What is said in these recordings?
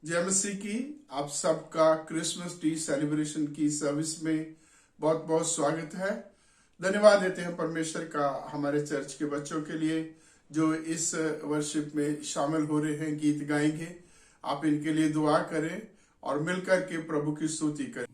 जय मसीह की। आप सबका क्रिसमस ट्री सेलिब्रेशन की सर्विस में बहुत बहुत स्वागत है। धन्यवाद देते हैं परमेश्वर का हमारे चर्च के बच्चों के लिए जो इस वर्शिप में शामिल हो रहे हैं, गीत गाएंगे। आप इनके लिए दुआ करें और मिलकर के प्रभु की स्तुति करें।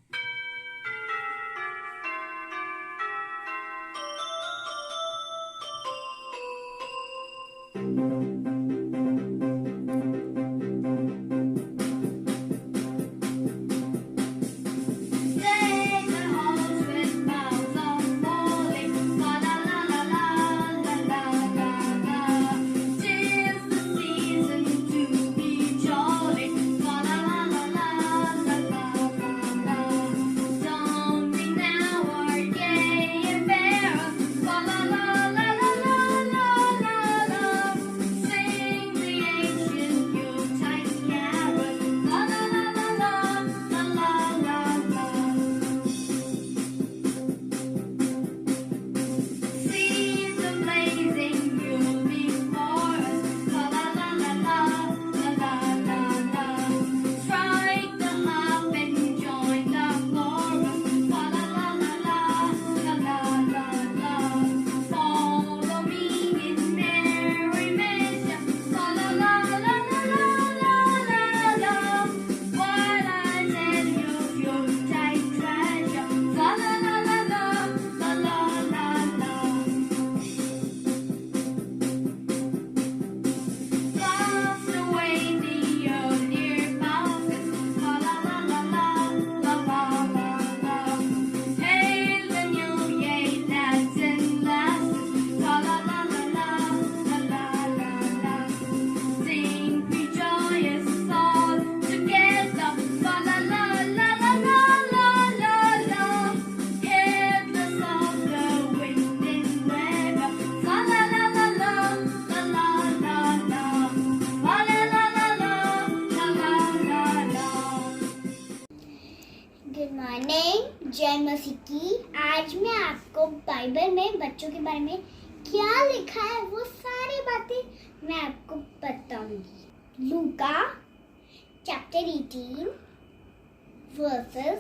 Good morning. जय मसीह की। आज मैं आपको बाइबल में बच्चों के बारे में क्या लिखा है वो सारी बातें मैं आपको बताऊंगी। लूका चैप्टर 18 वर्सेस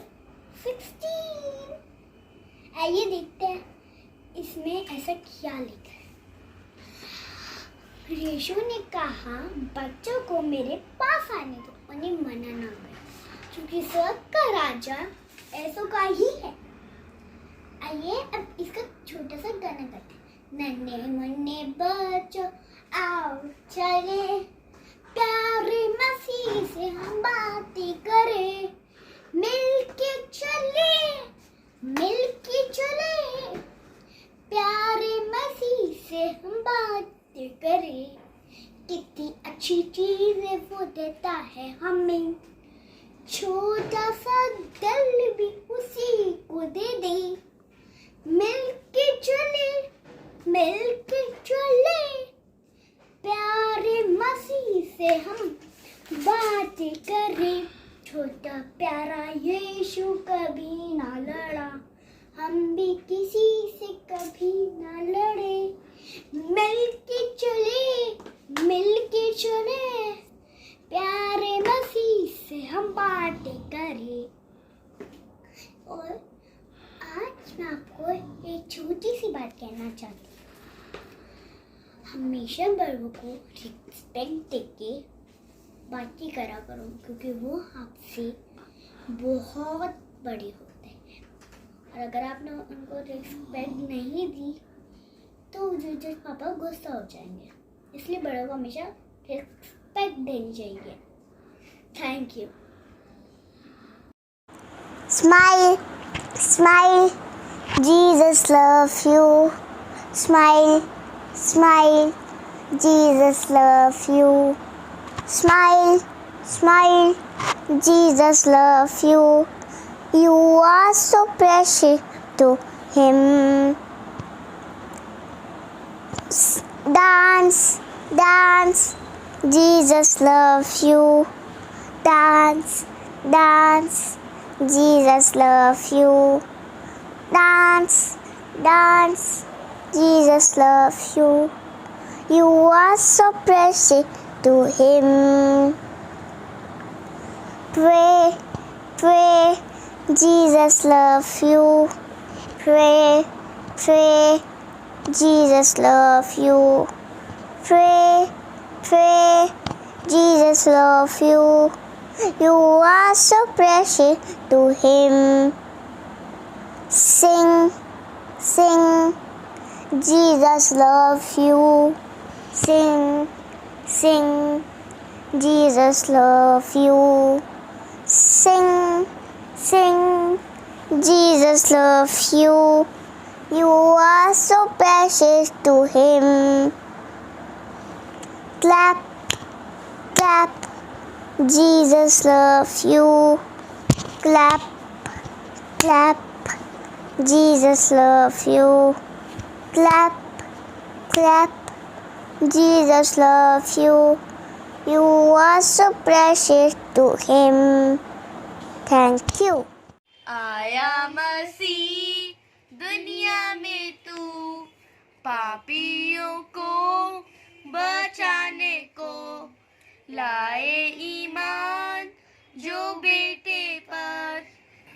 16। आइए देखते हैं इसमें ऐसा क्या लिखा है। यीशु ने कहा, बच्चों को मेरे पास आने दो, उन्हें मना ना करो, क्योंकि स्वर्ग का राजा ऐसों का ही है। आइए अब इसका छोटा सा गाना गाते हैं। नन्हे मुन्ने बच्चों आओ चले, प्यारे मसीह से हम बातें करें, मिलके चले, प्यारे मसीह से हम बातें करें। कितनी अच्छी चीजें वो देता है हमें, छोटा सा दिल भी उसी को दे दे। मिलके चले, प्यारे मसीह से हम बातें करें। छोटा प्यारा यीशु कभी ना लड़ा, हम भी किसी से कभी ना लड़े। मिलके चले, प्यारे मसीह से हम बातें करें। और आज मैं आपको एक छोटी सी बात कहना चाहती हूँ। हमेशा बड़ों को रिस्पेक्ट देके बातें करा करो, क्योंकि वो आपसे बहुत बड़े होते हैं। और अगर आपने उनको रिस्पेक्ट नहीं दी तो जो पापा गुस्सा हो जाएंगे। इसलिए बड़ों को हमेशा रिस्पेक्ट देनी चाहिए। Thank you. Smile, smile, Jesus love you. Smile, smile, Jesus love you. Smile, smile, Jesus love you. You are so precious to Him. Dance, dance, Jesus love you. Dance, dance, Jesus love you. Dance, dance, Jesus love you. You are so precious to Him. Pray, pray, Jesus love you. Pray, pray, Jesus love you. Pray, pray, Jesus love you. You are so precious to Him. Sing, sing, Jesus love you. Sing, sing, Jesus love you. Sing, sing, Jesus love you. You are so precious to Him. Clap, clap, Jesus love you. Clap, clap, Jesus love you. Clap, clap, Jesus love you. You are so precious to Him. Thank you. आया मसीह दुनिया में तू पापियों को बचाने को लाए ईमान जो बेटे पर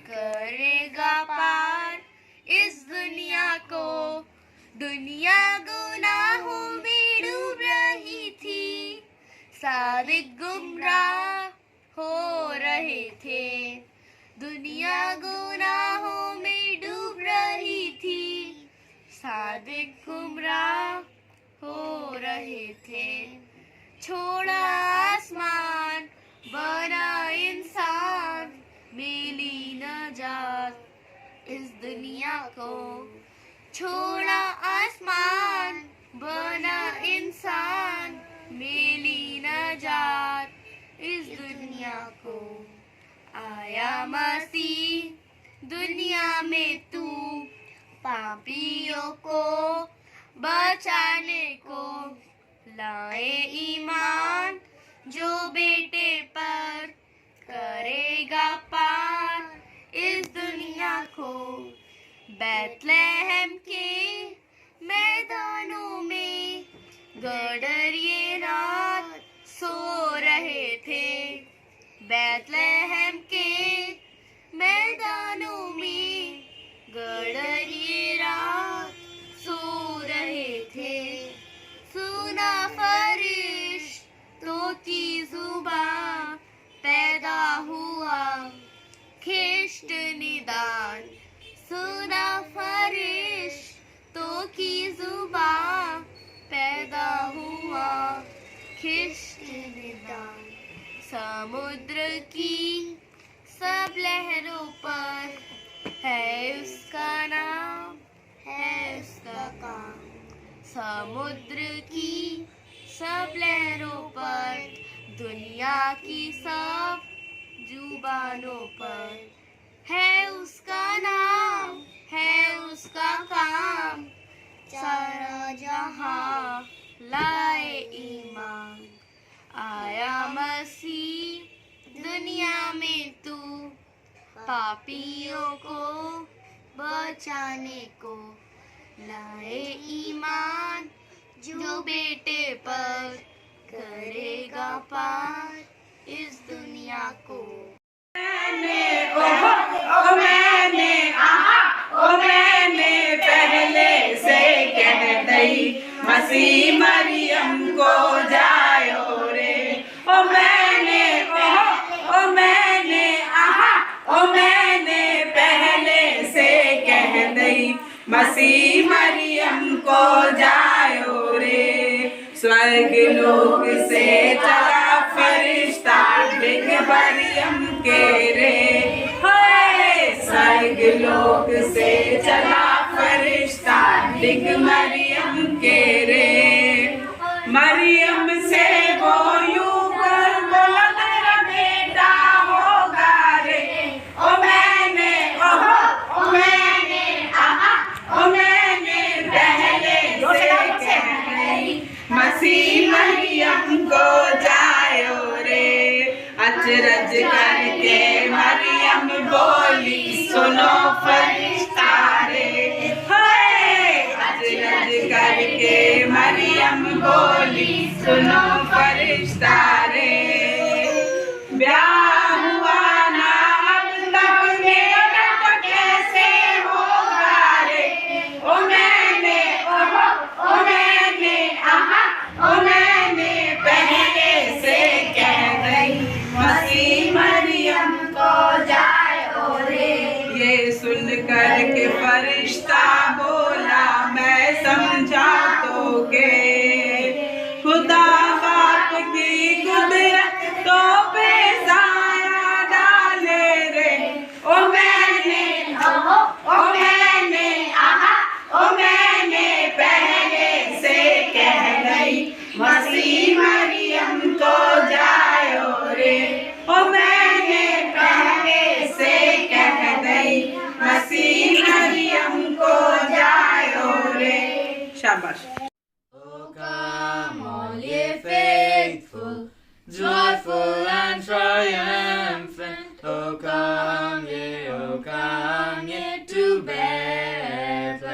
करेगा पार इस दुनिया को। दुनिया गुनाहों में डूब रही थी, सादिक गुमराह हो रहे थे। दुनिया गुनाहों में डूब रही थी, सादिक गुमराह हो रहे थे। छोड़ा आसमान बना इंसान, मिली नजात इस दुनिया को। छोड़ा आसमान बना इंसान, मिली नजात इस दुनिया को। आया मसीह दुनिया में तू पापियों को बचाने को लाए ईमान जो बेटे पर करेगा पार इस दुनिया को। बैतलहम के मैदानों में गडरिये रात सो रहे थे। बैतलहम के मैदानों में गडरिये रात सो रहे थे। सुना फरिश्तों की जुबान, पैदा हुआ खिष्ट निदान। सुना फरिश्तों की जुबान, पैदा हुआ खिष्ट निदान। समुद्र की सब लहरों पर है उसका नाम, है उसका काम। समुद्र की सब लहरों पर, दुनिया की सब जुबानों पर है उसका नाम, है उसका काम। सारा जहां लाए ईमान। आया मसीह दुनिया में तू पापियों को बचाने को लाए ईमान जो बेटे पर करेगा पार इस दुनिया को। मैंने पहले से कह दई मसीह मरियम को जायो रे। मैंने पहले से कह दई मसीह मरियम को जायो रे। स्वर्ग लोक से चला फरिश्ता बिग मरियम के रे। स्वर्ग लोक से चला फरिश्ता बिग मरियम के रे। मरियम से वो यूं कर बोला तेरा बेटा होगा रे। मैंने पहले से कह मसीह मरियम को जायो रे। अचरज करके मरियम बोली सुनो फरिश्ता रे। अचरज करके मरियम बोली सुनो फरिश्ता रे। ब्याह हुआ शाबाश। Oh, come, all ye faithful, joyful and triumphant. Oh, come ye to Bethlehem.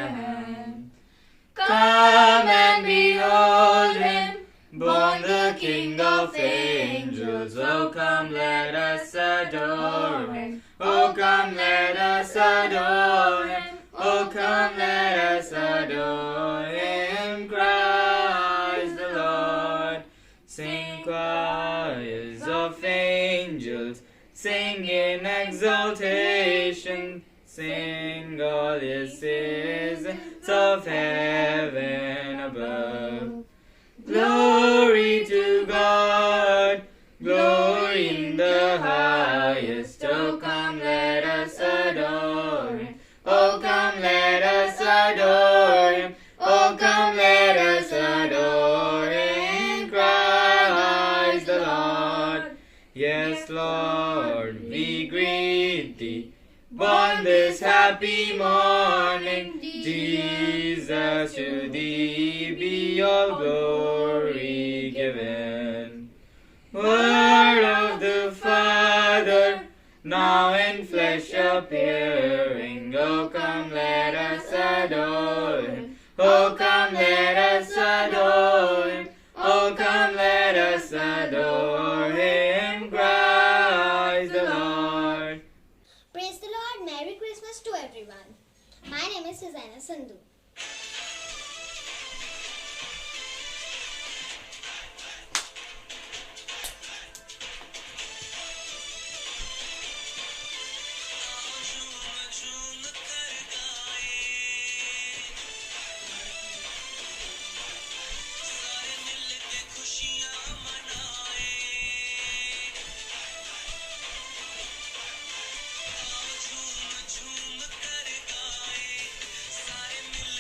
Come and behold him, born the King of angels. Oh, come, let us adore him. Oh, come, let us adore him. Oh, come, let us adore him. Christ the Lord. Sing choirs of angels, sing in exaltation. Sing all ye citizens of heaven above. Glory to God, glory in the highest. Oh, come, let us adore him. Oh, come, let us adore him. Oh, come, let us adore him. Christ the Lord. Yes, Lord, we greet thee, born this happy morning. Jesus, to thee be all glory given. Word of the Father, now in flesh appearing. Oh, come, let us adore him. Oh, come, let us adore him. Oh, come, let us adore him. Christ the Lord. Praise the Lord. Merry Christmas to everyone. My name is Susanna Sandhu. झूम कर गाए, सारे मिल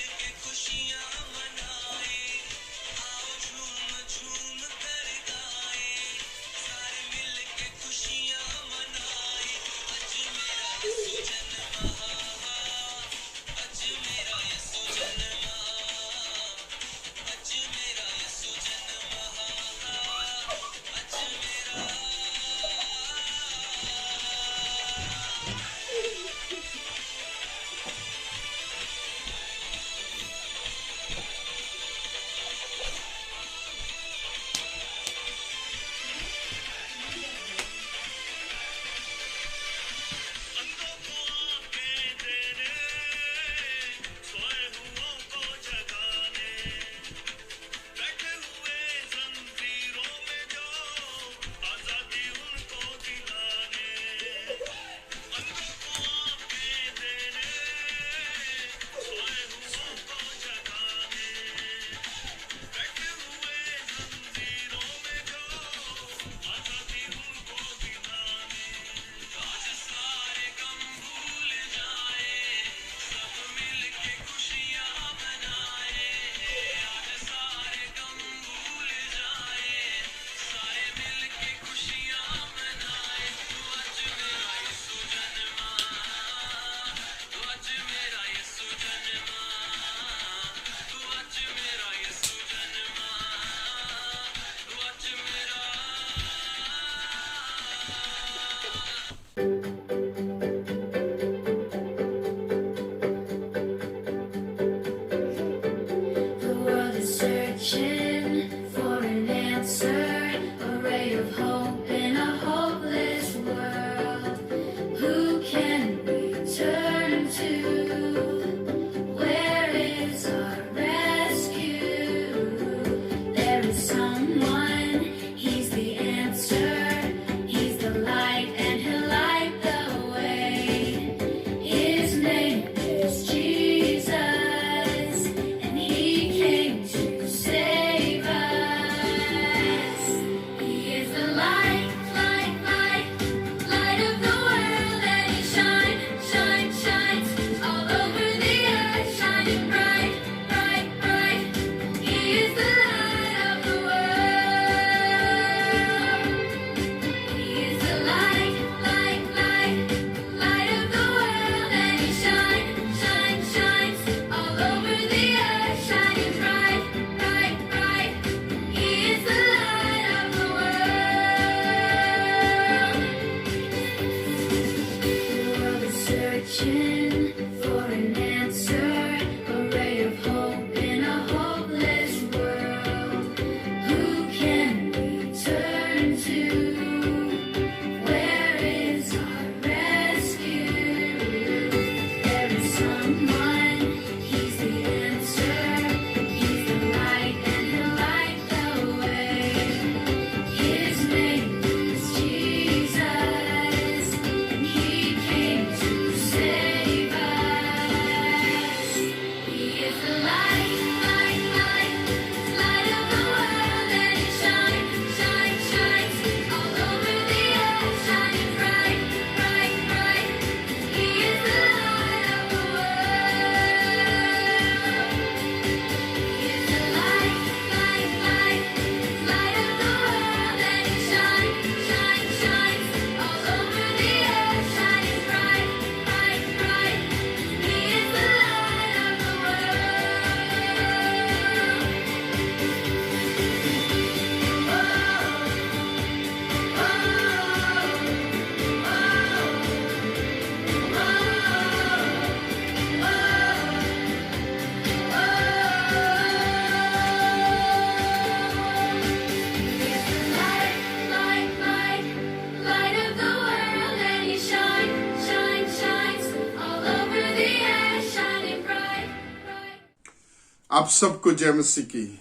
आप सबको जय मसीह की।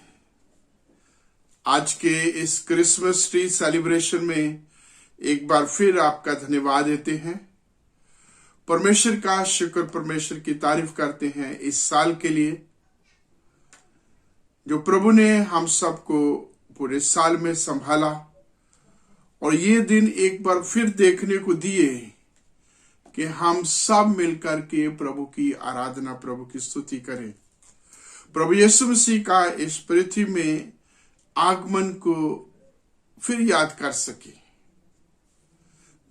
आज के इस क्रिसमस ट्री सेलिब्रेशन में एक बार फिर आपका धन्यवाद देते हैं। परमेश्वर का शुक्र, परमेश्वर की तारीफ करते हैं इस साल के लिए जो प्रभु ने हम सबको पूरे साल में संभाला और ये दिन एक बार फिर देखने को दिए कि हम सब मिलकर के प्रभु की आराधना, प्रभु की स्तुति करें, प्रभु यीशु मसीह का इस पृथ्वी में आगमन को फिर याद कर सके।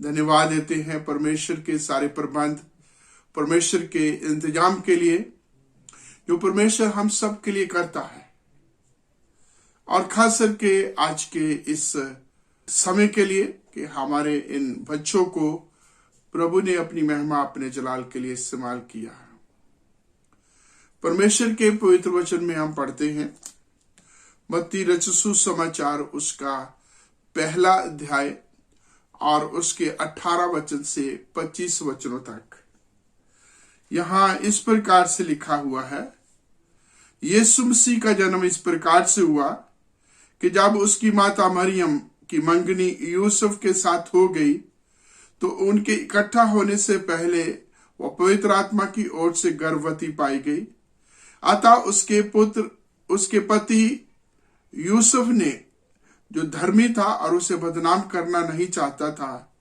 धन्यवाद देते हैं परमेश्वर के सारे प्रबंध, परमेश्वर के इंतजाम के लिए जो परमेश्वर हम सब के लिए करता है, और खास करके आज के इस समय के लिए कि हमारे इन बच्चों को प्रभु ने अपनी महिमा, अपने जलाल के लिए इस्तेमाल किया। परमेश्वर के पवित्र वचन में हम पढ़ते हैं मत्ती रचित सुसमाचार उसका 1 अध्याय और उसके 18 वचन से 25 वचनों तक। यहां इस प्रकार से लिखा हुआ है, यीशु मसीह का जन्म इस प्रकार से हुआ कि जब उसकी माता मरियम की मंगनी यूसुफ के साथ हो गई तो उनके इकट्ठा होने से पहले वह पवित्र आत्मा की ओर से गर्भवती पाई गई। अतः उसके पति यूसुफ ने, जो धर्मी था और उसे बदनाम करना नहीं चाहता था,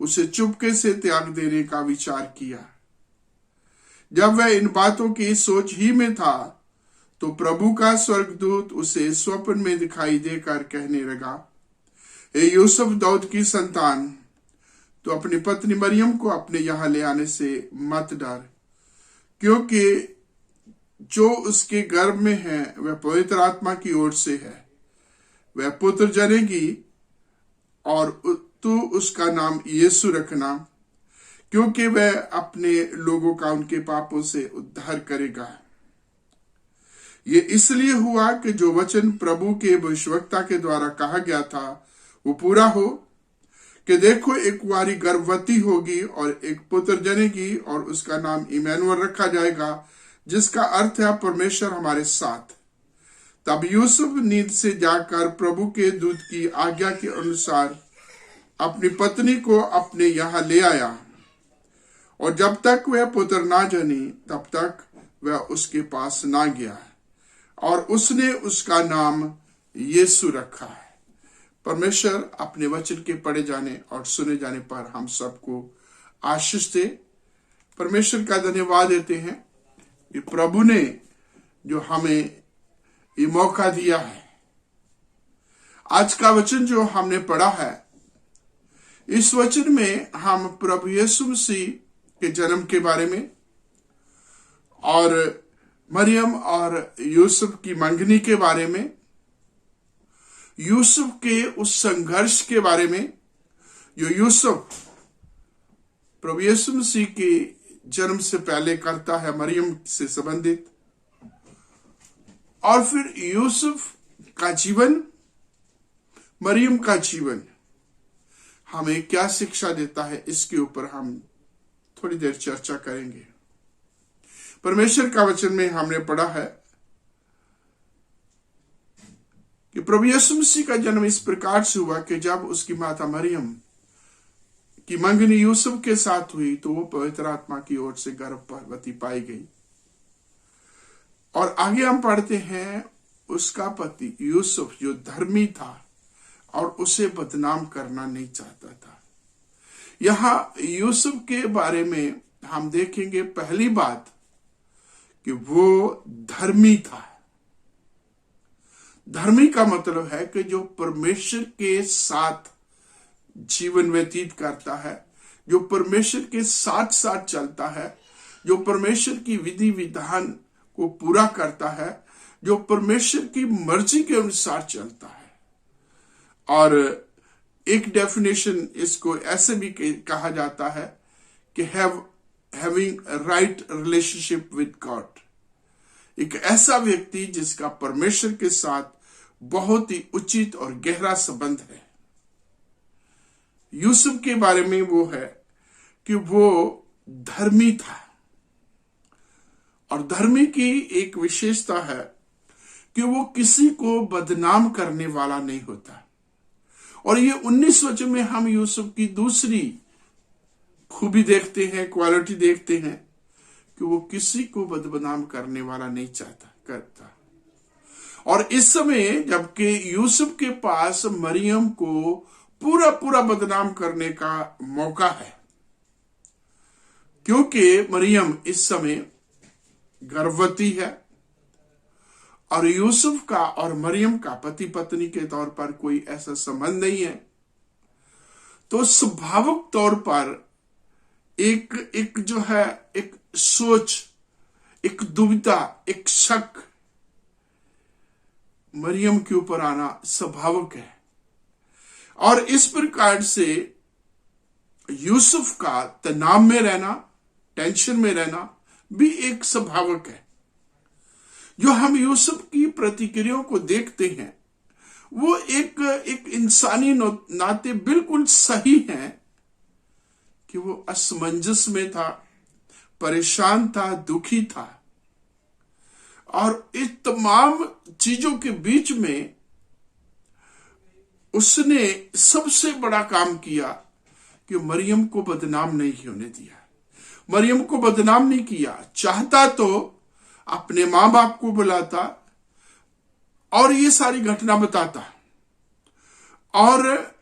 उसे चुपके से त्याग देने का विचार किया। जब वह इन बातों की सोच ही में था तो प्रभु का स्वर्गदूत उसे स्वप्न में दिखाई देकर कहने लगा, हे यूसुफ, दाऊद की संतान, तो अपनी पत्नी मरियम को अपने यहां ले आने से मत डर, क्योंकि जो उसके गर्भ में है वह पवित्र आत्मा की ओर से है। वह पुत्र जनेगी और तू उसका नाम यीशु रखना, क्योंकि वह अपने लोगों का उनके पापों से उद्धार करेगा। ये इसलिए हुआ कि जो वचन प्रभु के भविष्यवक्ता के द्वारा कहा गया था वो पूरा हो कि देखो, एक कुंवारी गर्भवती होगी और एक पुत्र जनेगी और उसका नाम इमैनुअल रखा जाएगा, जिसका अर्थ है परमेश्वर हमारे साथ। तब यूसुफ नींद से जाकर प्रभु के दूत की आज्ञा के अनुसार अपनी पत्नी को अपने यहां ले आया, और जब तक वह पुत्र ना जनी तब तक वह उसके पास ना गया, और उसने उसका नाम यीशु रखा है। परमेश्वर अपने वचन के पढ़े जाने और सुने जाने पर हम सबको आशीष दे। परमेश्वर का धन्यवाद देते हैं कि प्रभु ने जो हमें ये मौका दिया है। आज का वचन जो हमने पढ़ा है, इस वचन में हम प्रभु यीशु मसीह के जन्म के बारे में और मरियम और यूसुफ की मंगनी के बारे में, यूसुफ के उस संघर्ष के बारे में जो यूसुफ प्रभु यीशु मसीह के जन्म से पहले करता है मरियम से संबंधित, और फिर यूसुफ का जीवन, मरियम का जीवन हमें क्या शिक्षा देता है, इसके ऊपर हम थोड़ी देर चर्चा करेंगे। परमेश्वर का वचन में हमने पढ़ा है कि प्रभु यीशु मसीह का जन्म इस प्रकार से हुआ कि जब उसकी माता मरियम की मंगनी यूसुफ के साथ हुई तो वो पवित्र आत्मा की ओर से गर्भवती पाई गई। और आगे हम पढ़ते हैं, उसका पति यूसुफ जो धर्मी था और उसे बदनाम करना नहीं चाहता था। यहां यूसुफ के बारे में हम देखेंगे पहली बात कि वो धर्मी था। धर्मी का मतलब है कि जो परमेश्वर के साथ जीवन व्यतीत करता है, जो परमेश्वर के साथ साथ चलता है, जो परमेश्वर की विधि विधान को पूरा करता है, जो परमेश्वर की मर्जी के अनुसार चलता है। और एक डेफिनेशन इसको ऐसे भी कहा जाता है कि having right relationship with God, एक ऐसा व्यक्ति जिसका परमेश्वर के साथ बहुत ही उचित और गहरा संबंध है। यूसुफ के बारे में वो है कि वो धर्मी था, और धर्मी की एक विशेषता है कि वो किसी को बदनाम करने वाला नहीं होता। और ये 19 वचन में हम यूसुफ की दूसरी खूबी देखते हैं, क्वालिटी देखते हैं कि वो किसी को बदनाम करने वाला नहीं करता। और इस समय जबकि यूसुफ के पास मरियम को पूरा बदनाम करने का मौका है, क्योंकि मरियम इस समय गर्भवती है और यूसुफ का और मरियम का पति पत्नी के तौर पर कोई ऐसा संबंध नहीं है, तो स्वाभाविक तौर पर एक जो है एक सोच, एक दुविधा, एक शक मरियम के ऊपर आना स्वाभाविक है। और इस प्रकार से यूसुफ का तनाव में रहना, टेंशन में रहना भी एक स्वाभाविक है। जो हम यूसुफ की प्रतिक्रियाओं को देखते हैं वो एक इंसानी नाते बिल्कुल सही है कि वो असमंजस में था, परेशान था, दुखी था। और इस तमाम चीजों के बीच में उसने सबसे बड़ा काम किया कि मरियम को बदनाम नहीं होने दिया। मरियम को बदनाम नहीं किया। चाहता तो अपने मां बाप को बुलाता और ये सारी घटना बताता, और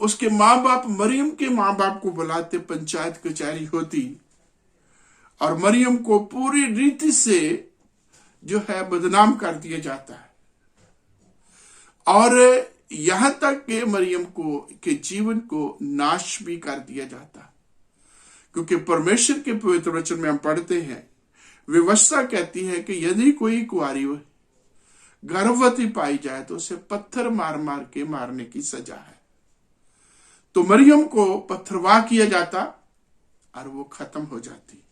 उसके मां बाप, मरियम के मां बाप को बुलाते, पंचायत कचहरी होती और मरियम को पूरी रीति से जो है बदनाम कर दिया जाता है। और यहां तक कि मरियम के जीवन को नाश भी कर दिया जाता, क्योंकि परमेश्वर के पवित्र वचन में हम पढ़ते हैं, व्यवस्था कहती है कि यदि कोई कुंवारी गर्भवती पाई जाए तो उसे पत्थर मार मार के मारने की सजा है। तो मरियम को पत्थरवाह किया जाता और वो खत्म हो जाती।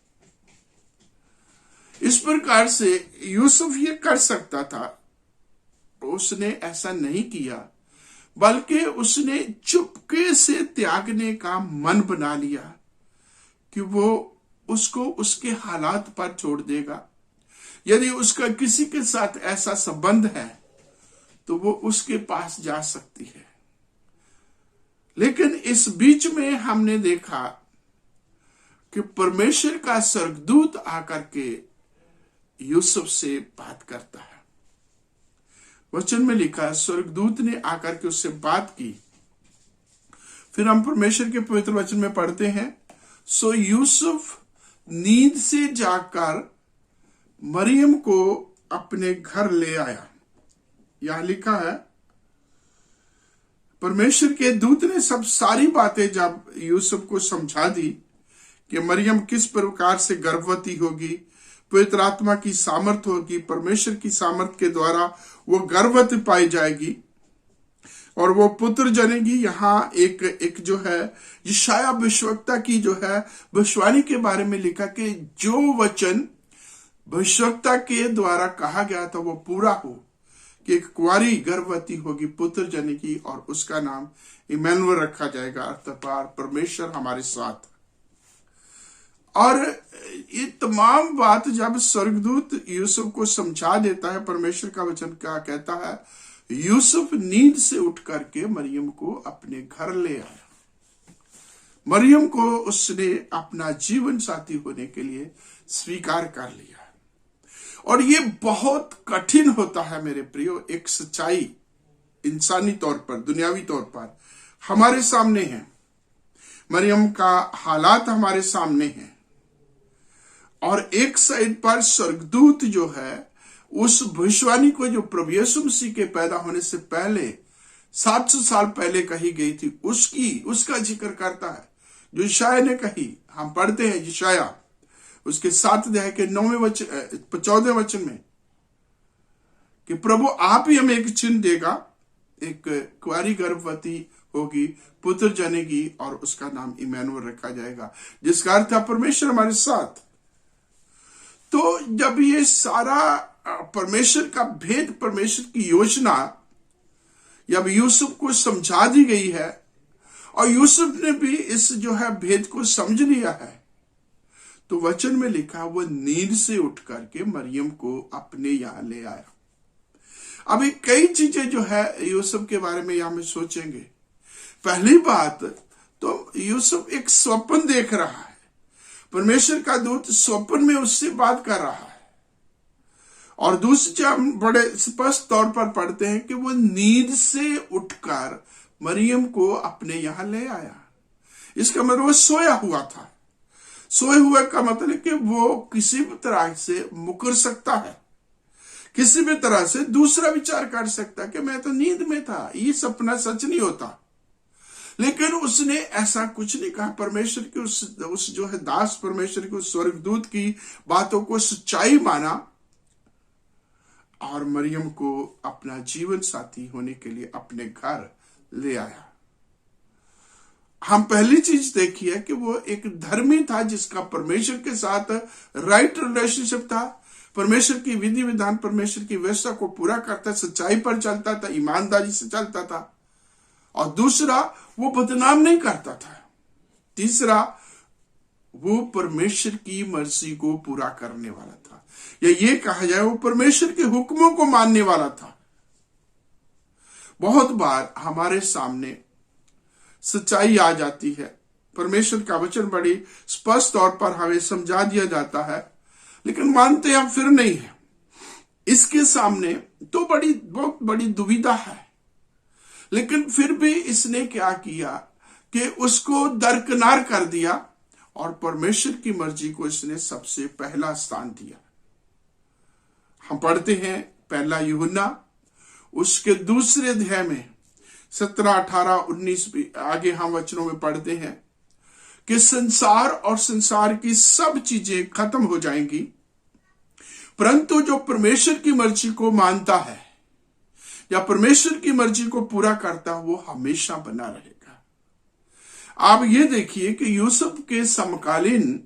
इस प्रकार से यूसुफ ये कर सकता था, उसने ऐसा नहीं किया, बल्कि उसने चुपके से त्यागने का मन बना लिया कि वो उसको उसके हालात पर छोड़ देगा। यदि उसका किसी के साथ ऐसा संबंध है तो वो उसके पास जा सकती है। लेकिन इस बीच में हमने देखा कि परमेश्वर का स्वर्गदूत आकर के यूसुफ से बात करता है। वचन में लिखा, स्वर्गदूत ने आकर के उससे बात की। फिर हम परमेश्वर के पवित्र वचन में पढ़ते हैं, सो यूसुफ नींद से जाकर मरियम को अपने घर ले आया। यहां लिखा है, परमेश्वर के दूत ने सब सारी बातें जब यूसुफ को समझा दी कि मरियम किस प्रकार से गर्भवती होगी, पवित्र आत्मा की सामर्थ होगी, परमेश्वर की सामर्थ के द्वारा वो गर्भवती पाई जाएगी और वो पुत्र जनेगी। यहाँ एक जो है यशायाह भविष्यवक्ता की जो है भविष्यवाणी के बारे में लिखा कि जो वचन भविष्यवक्ता के द्वारा कहा गया था वो पूरा हो, कि एक कुंवारी गर्भवती होगी, पुत्र जनेगी और उसका नाम इमैनुअल रखा जाएगा, अर्थात परमेश्वर हमारे साथ। और ये तमाम बात जब स्वर्गदूत यूसुफ को समझा देता है, परमेश्वर का वचन क्या कहता है, यूसुफ नींद से उठ करके मरियम को अपने घर ले आया। मरियम को उसने अपना जीवन साथी होने के लिए स्वीकार कर लिया। और ये बहुत कठिन होता है मेरे प्रियो। एक सच्चाई इंसानी तौर पर, दुनियावी तौर पर हमारे सामने है, मरियम का हालात हमारे सामने है, और एक साइड पर स्वर्गदूत जो है उस भविष्यवाणी को जो प्रभु यीशु मसीह के पैदा होने से पहले 700 साल पहले कही गई थी, उसका जिक्र करता है, जो यशायाह ने कही। हम पढ़ते हैं यशायाह उसके 7 अध्याय के 14वें वचन में कि प्रभु आप ही हमें एक चिन्ह देगा, एक कुंवारी गर्भवती होगी, पुत्र जनेगी और उसका नाम इमैनुअल रखा जाएगा, जिसका अर्थ है परमेश्वर हमारे साथ। तो जब ये सारा परमेश्वर का भेद, परमेश्वर की योजना जब यूसुफ को समझा दी गई है और यूसुफ ने भी इस जो है भेद को समझ लिया है, तो वचन में लिखा वो नींद से उठ करके मरियम को अपने यहां ले आया। अभी कई चीजें जो है यूसुफ के बारे में हम सोचेंगे। पहली बात तो यूसुफ एक स्वप्न देख रहा है, परमेश्वर का दूत स्वप्न में उससे बात कर रहा है। और दूसरी हम बड़े स्पष्ट तौर पर पढ़ते हैं कि वो नींद से उठकर मरियम को अपने यहां ले आया। इसका मतलब वो सोया हुआ था। सोए हुए का मतलब कि वो किसी भी तरह से मुकर सकता है, किसी भी तरह से दूसरा विचार कर सकता है कि मैं तो नींद में था, ये सपना सच नहीं होता। लेकिन उसने ऐसा कुछ नहीं कहा। परमेश्वर की उस जो है दास परमेश्वर के उस स्वर्गदूत की बातों को सच्चाई माना और मरियम को अपना जीवन साथी होने के लिए अपने घर ले आया। हम पहली चीज देखी है कि वो एक धर्मी था जिसका परमेश्वर के साथ राइट रिलेशनशिप था। परमेश्वर की विधि विधान, परमेश्वर की व्यवस्था को पूरा करता, सच्चाई पर चलता था, ईमानदारी से चलता था। और दूसरा, वो बदनाम नहीं करता था। तीसरा, वो परमेश्वर की मर्जी को पूरा करने वाला था, या ये कहा जाए वो परमेश्वर के हुक्मों को मानने वाला था। बहुत बार हमारे सामने सच्चाई आ जाती है, परमेश्वर का वचन बड़ी स्पष्ट तौर पर हमें समझा दिया जाता है, लेकिन मानते हम फिर नहीं है। इसके सामने तो बहुत बड़ी दुविधा है। लेकिन फिर भी इसने क्या किया कि उसको दरकिनार कर दिया और परमेश्वर की मर्जी को इसने सबसे पहला स्थान दिया। हम पढ़ते हैं पहला यूहन्ना उसके दूसरे अध्याय में 17, 18, 19 भी आगे हम वचनों में पढ़ते हैं कि संसार और संसार की सब चीजें खत्म हो जाएंगी, परंतु जो परमेश्वर की मर्जी को मानता है या परमेश्वर की मर्जी को पूरा करता है वो हमेशा बना रहेगा। आप ये देखिए कि यूसुफ के समकालीन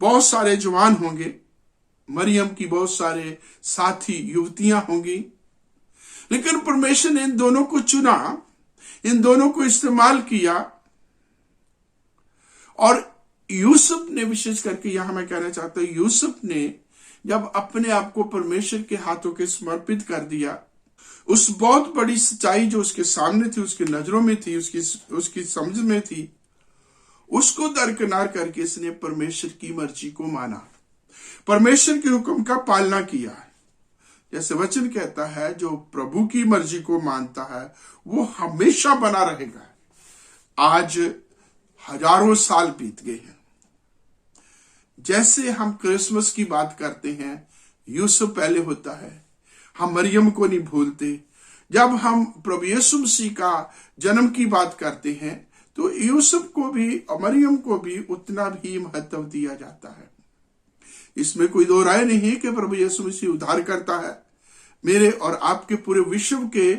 बहुत सारे जवान होंगे, मरियम की बहुत सारे साथी युवतियां होंगी, लेकिन परमेश्वर ने इन दोनों को चुना, इन दोनों को इस्तेमाल किया। और यूसुफ ने, विशेष करके यहां मैं कहना चाहता हूं, यूसुफ ने जब अपने आप को परमेश्वर के हाथों के समर्पित कर दिया, उस बहुत बड़ी सच्चाई जो उसके सामने थी, उसकी नजरों में थी, उसकी समझ में थी, उसको दरकिनार करके इसने परमेश्वर की मर्जी को माना, परमेश्वर के हुक्म का पालना किया। जैसे वचन कहता है, जो प्रभु की मर्जी को मानता है वो हमेशा बना रहेगा। आज हजारों साल बीत गए हैं। जैसे हम क्रिसमस की बात करते हैं, यूसुफ पहले होता है, हम मरियम को नहीं भूलते। जब हम प्रभु यीशु मसीह का जन्म की बात करते हैं तो यूसुफ को भी और मरियम को भी उतना भी महत्व दिया जाता है। इसमें कोई दो राय नहीं है कि प्रभु यीशु मसीह उद्धार करता है। मेरे और आपके पूरे विश्व के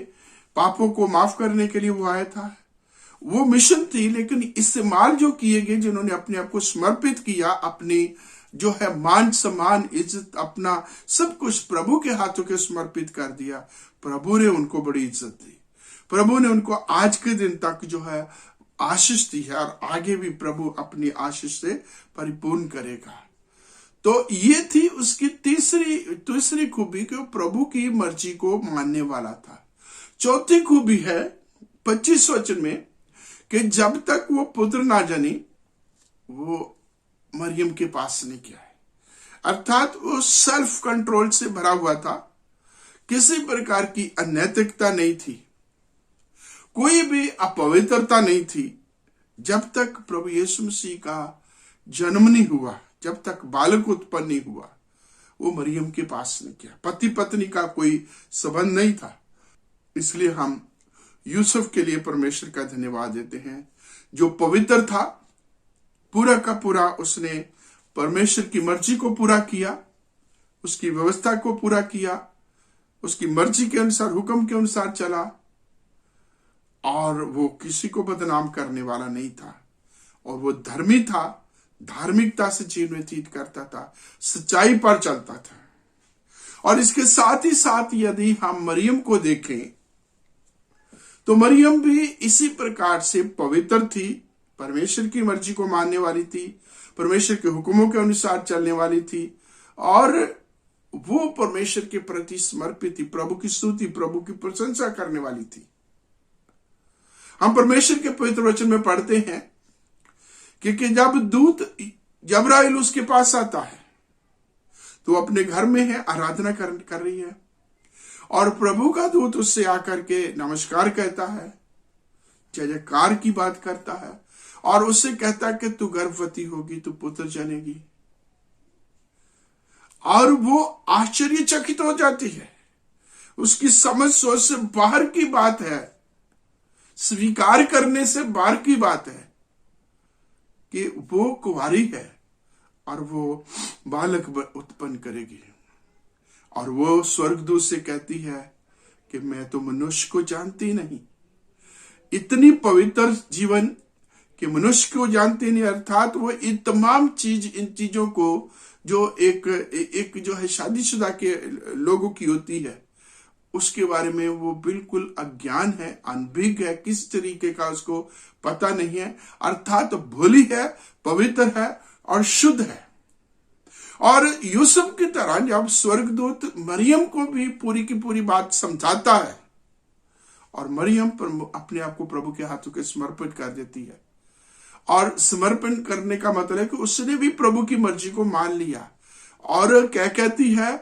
पापों को माफ करने के लिए वो आया था, वो मिशन थी। लेकिन इस्तेमाल जो किए गए, जिन्होंने अपने आप को समर्पित किया, अपनी जो है मान सम्मान इज्जत, अपना सब कुछ प्रभु के हाथों के समर्पित कर दिया, प्रभु ने उनको बड़ी इज्जत दी। प्रभु ने उनको आज के दिन तक जो है आशीष दी है और आगे भी प्रभु अपनी आशीष से परिपूर्ण करेगा। तो ये थी उसकी तीसरी खूबी कि वो प्रभु की मर्जी को मानने वाला था। चौथी खूबी है 25 वचन में कि जब तक वो पुत्र ना जनी वो मरियम के पास नहीं गया है। अर्थात वो सेल्फ कंट्रोल से भरा हुआ था, किसी प्रकार की अनैतिकता नहीं थी, कोई भी अपवित्रता नहीं थी। जब तक प्रभु यीशु मसीह का जन्म नहीं हुआ, जब तक बालक उत्पन्न नहीं हुआ, वो मरियम के पास नहीं गया। पति पत्नी का कोई संबंध नहीं था। इसलिए हम यूसुफ के लिए परमेश्वर का धन्यवाद देते हैं, जो पवित्र था, पूरा का पूरा उसने परमेश्वर की मर्जी को पूरा किया, उसकी व्यवस्था को पूरा किया, उसकी मर्जी के अनुसार, हुक्म के अनुसार चला, और वो किसी को बदनाम करने वाला नहीं था। और वो धर्मी था, धार्मिकता से जीवन व्यतीत करता था, सच्चाई पर चलता था। और इसके साथ ही साथ यदि हम मरियम को देखें तो मरियम भी इसी प्रकार से पवित्र थी, परमेश्वर की मर्जी को मानने वाली थी, परमेश्वर के हुक्मों के अनुसार चलने वाली थी, और वो परमेश्वर के प्रति समर्पित थी, प्रभु की स्तुति, प्रभु की प्रशंसा करने वाली थी। हम परमेश्वर के पवित्र वचन में पढ़ते हैं कि जब दूत जबराइल उसके पास आता है तो अपने घर में है, आराधना कर रही है, और प्रभु का दूत उससे आकर के नमस्कार कहता है, जय जयकार की बात करता है, और उससे कहता है कि तू गर्भवती होगी, तू पुत्र जनेगी। और वो आश्चर्यचकित हो जाती है, उसकी समझ सोच से बाहर की बात है, स्वीकार करने से बाहर की बात है कि वो कुंवारी है और वो बालक उत्पन्न करेगी। और वो स्वर्गदूत से कहती है कि मैं तो मनुष्य को जानती नहीं। इतनी पवित्र जीवन कि मनुष्य को जानती नहीं, अर्थात वो इन तमाम इन चीजों को जो एक जो है शादीशुदा के लोगों की होती है, उसके बारे में वो बिल्कुल अज्ञान है, अनभिज्ञ है, किस तरीके का उसको पता नहीं है, अर्थात भोली है, पवित्र है और शुद्ध है। और यूसुफ की तरह जब स्वर्गदूत मरियम को भी पूरी की पूरी बात समझाता है और मरियम पर अपने आप को प्रभु के हाथों के समर्पित कर देती है, और समर्पण करने का मतलब है कि उसने भी प्रभु की मर्जी को मान लिया और क्या कहती है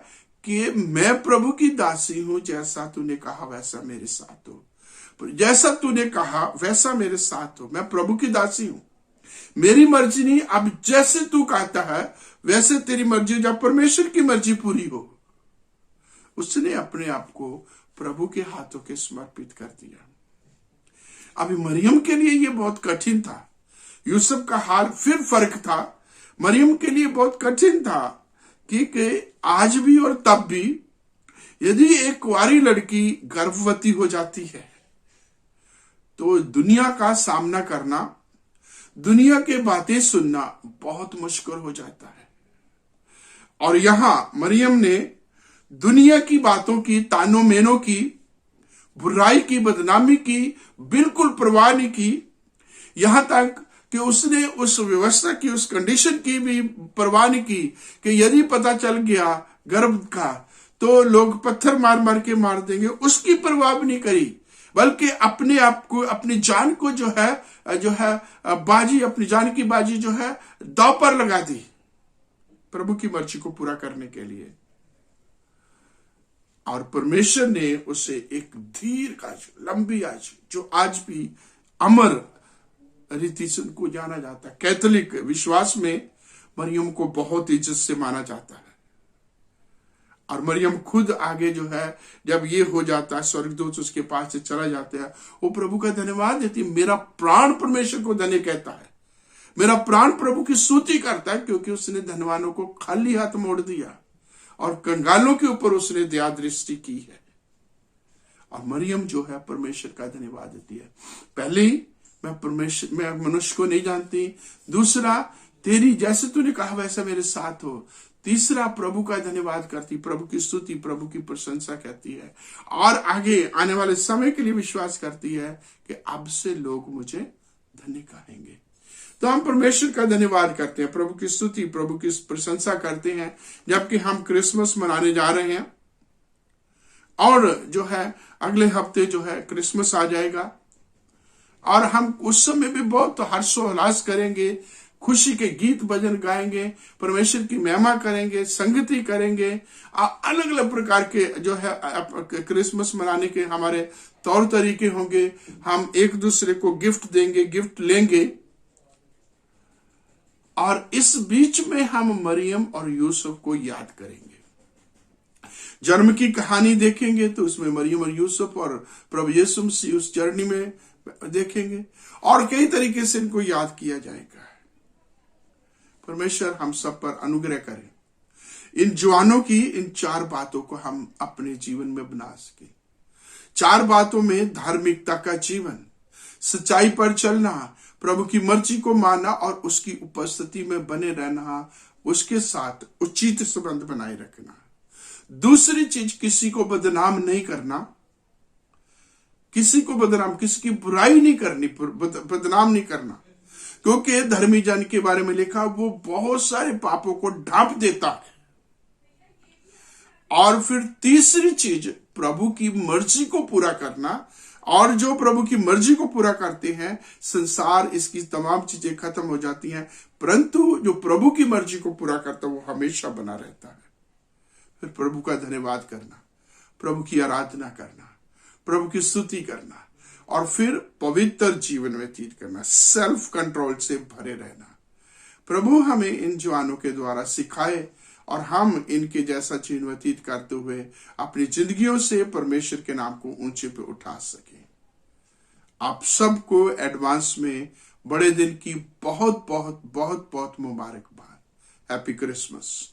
कि मैं प्रभु की दासी हूं, जैसा तूने कहा वैसा मेरे साथ हो, जैसा तूने कहा वैसा मेरे साथ हो, मैं प्रभु की दासी हूं, मेरी मर्जी नहीं, अब जैसे तू कहता है वैसे तेरी मर्जी, जब परमेश्वर की मर्जी पूरी हो। उसने अपने आप को प्रभु के हाथों के समर्पित कर दिया। अभी मरियम के लिए यह बहुत कठिन था, यूसुफ का हाल फिर फर्क था। मरियम के लिए बहुत कठिन था कि आज भी और तब भी यदि एक कुंवारी लड़की गर्भवती हो जाती है तो दुनिया का सामना करना, दुनिया के बातें सुनना बहुत मुश्किल हो जाता है। और यहां मरियम ने दुनिया की बातों की, तानों मेनों की, बुराई की, बदनामी की बिल्कुल परवाह नहीं की, यहां तक कि उसने उस व्यवस्था की, उस कंडीशन की भी परवाह नहीं की कि यदि पता चल गया गर्भ का तो लोग पत्थर मार मार के मार देंगे, उसकी परवाह भी नहीं करी, बल्कि अपने आप को, अपनी जान को जो है बाजी, अपनी जान की बाजी जो है दांव पर लगा दी प्रभु की मर्जी को पूरा करने के लिए। और परमेश्वर ने उसे एक दीर्घ आयु, लंबी आयु, जो आज भी अमर रीति से उनको जाना जाता है, कैथोलिक विश्वास में मरियम को बहुत इज्जत से माना जाता है। और मरियम खुद आगे जो है जब ये हो जाता है, स्वर्गदूत उसके पास से चला जाता है, वो प्रभु का धन्यवाद देती है, मेरा प्राण परमेश्वर को धन्य कहता है, मेरा प्राण प्रभु की स्तुति करता है, क्योंकि उसने धनवानों को खाली हाथ मोड़ दिया और कंगालों के ऊपर उसने दया दृष्टि की है। और मरियम जो है परमेश्वर का धन्यवाद देती है। पहले मैं मनुष्य को नहीं जानती, दूसरा तेरी जैसे तूने कहा वैसा मेरे साथ हो, तीसरा प्रभु का धन्यवाद करती, प्रभु की स्तुति, प्रभु की प्रशंसा कहती है, और आगे आने वाले समय के लिए विश्वास करती है कि अब से लोग मुझे धन्य कहेंगे। तो हम परमेश्वर का धन्यवाद करते हैं, प्रभु की स्तुति, प्रभु की प्रशंसा करते हैं, जबकि हम क्रिसमस मनाने जा रहे हैं और जो है अगले हफ्ते जो है क्रिसमस आ जाएगा, और हम उस समय भी बहुत हर्षोल्लास करेंगे, खुशी के गीत भजन गाएंगे, परमेश्वर की महिमा करेंगे, संगति करेंगे, अलग अलग प्रकार के जो है क्रिसमस मनाने के हमारे तौर तरीके होंगे। हम एक दूसरे को गिफ्ट देंगे, गिफ्ट लेंगे, और इस बीच में हम मरियम और यूसुफ को याद करेंगे। जन्म की कहानी देखेंगे तो उसमें मरियम और यूसुफ और प्रभु यीशु मसीह उस जर्नी में देखेंगे, और कई तरीके से इनको याद किया जाएगा। परमेश्वर हम सब पर अनुग्रह करें, इन जवानों की इन 4 बातों को हम अपने जीवन में बना सके। 4 बातों में धार्मिकता का जीवन, सच्चाई पर चलना, प्रभु की मर्जी को मानना और उसकी उपस्थिति में बने रहना, उसके साथ उचित संबंध बनाए रखना। दूसरी चीज, किसी को बदनाम नहीं करना, किसी को बदनाम, किसी की बुराई नहीं करनी, बदनाम नहीं करना, क्योंकि धर्मी जन के बारे में लिखा वो बहुत सारे पापों को ढांप देता है। और फिर तीसरी चीज प्रभु की मर्जी को पूरा करना, और जो प्रभु की मर्जी को पूरा करते हैं संसार इसकी तमाम चीजें खत्म हो जाती हैं, परंतु जो प्रभु की मर्जी को पूरा करता है वो हमेशा बना रहता है। फिर प्रभु का धन्यवाद करना, प्रभु की आराधना करना, प्रभु की स्तुति करना, और फिर पवित्र जीवन व्यतीत करना, सेल्फ कंट्रोल से भरे रहना। प्रभु हमें इन जवानों के द्वारा सिखाए और हम इनके जैसा जीवन व्यतीत करते हुए अपनी जिंदगियों से परमेश्वर के नाम को ऊंचे पे उठा सके। आप सबको एडवांस में बड़े दिन की बहुत बहुत बहुत बहुत मुबारकबाद। Happy Christmas.